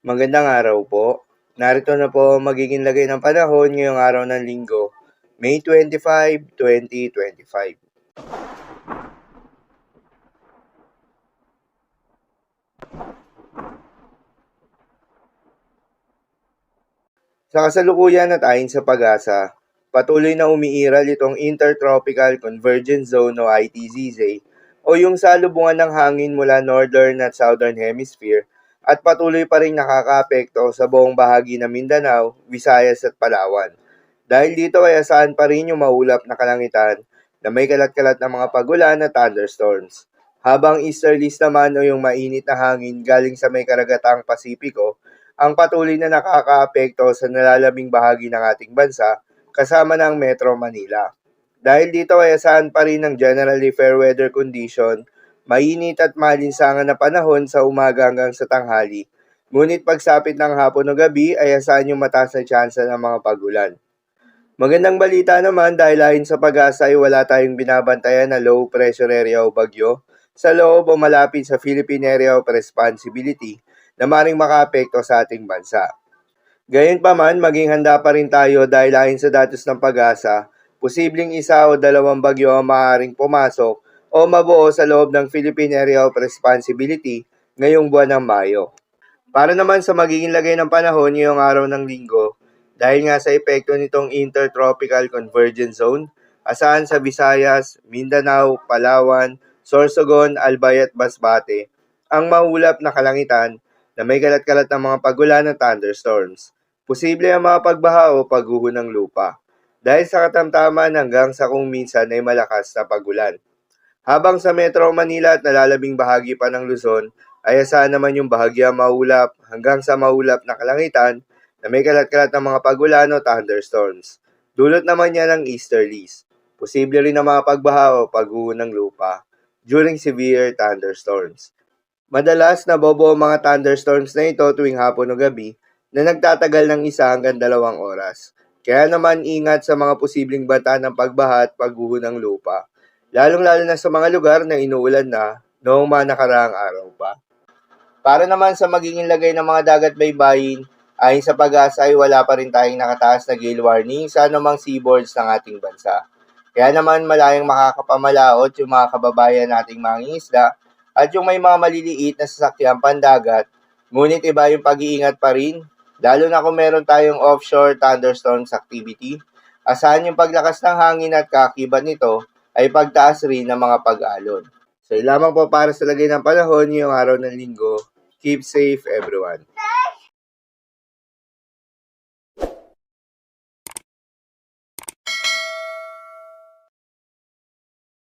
Magandang araw po. Narito na po ang magiging lagay ng panahon ngayong araw ng Linggo, May 25, 2025. Sa kasalukuyan at ayon sa pag-asa, patuloy na umiiral itong Intertropical Convergence Zone o ITZZ o yung salubungan ng hangin mula Northern at Southern Hemisphere at patuloy pa rin nakakaapekto sa buong bahagi ng Mindanao, Visayas at Palawan. Dahil dito ay asahan pa rin yung maulap na kalangitan na may kalat-kalat na mga pagulan at thunderstorms. Habang easterlies naman o yung mainit na hangin galing sa may karagatang Pasipiko ang patuloy na nakakaapekto sa nalalaming bahagi ng ating bansa kasama ng Metro Manila. Dahil dito ay asahan pa rin ng generally fair weather condition, mainit at malinsangan na panahon sa umaga hanggang sa tanghali. Ngunit pagsapit ng hapon o gabi ay asahan yung mataas na tsansa ng mga pagulan. Magandang balita naman dahil ayon sa pag-asa ay wala tayong binabantayan na low pressure area o bagyo sa loob o malapit sa Philippine Area of Responsibility na maring makaapekto sa ating bansa. Gayunpaman, maging handa pa rin tayo dahil ayon sa datos ng pag-asa, posibleng isa o dalawang bagyo ang maaaring pumasok o mabuo sa loob ng Philippine Area of Responsibility ngayong buwan ng Mayo. Para naman sa magiging lagay ng panahon ngayong araw ng Linggo, dahil nga sa epekto nitong Intertropical Convergence Zone, asahan sa Visayas, Mindanao, Palawan, Sorsogon, Albay at Masbate, ang maulap na kalangitan na may kalat-kalat ng mga pagulan at thunderstorms. Posible ang mga pagbaha o pagguho ng lupa, dahil sa katamtaman hanggang sa kung minsan ay malakas na pagulan. Habang sa Metro Manila at nalalabing bahagi pa ng Luzon, ay asahan naman yung bahagyang maulap hanggang sa maulap na kalangitan na may kalat-kalat ng mga pagulan o thunderstorms. Dulot naman yan ng easterlies. Posible rin na mga pagbaha o pagguho ng lupa during severe thunderstorms. Madalas nabobo ang mga thunderstorms na ito tuwing hapon o gabi na nagtatagal ng 1 hanggang 2 oras. Kaya naman ingat sa mga posibleng banta ng pagbaha at pagguho ng lupa, lalong-lalo na sa mga lugar na inuulan na noong mga nakaraang araw pa. Para naman sa magiging lagay ng mga dagat baybayin, ayon sa pag-asa ay wala pa rin tayong nakataas na gale warning sa anumang seaboards ng ating bansa. Kaya naman malayang makakapamalaot yung mga kababayan nating mangingisda at yung may mga maliliit na sasakyang pandagat, ngunit iba yung pag-iingat pa rin, lalo na kung meron tayong offshore thunderstorms activity. Asahan yung paglakas ng hangin at kakibat nito ay pagtaas rin ng mga pag-alon. So, lamang po para sa lagay ng panahon ngayong araw ng Linggo. Keep safe, everyone.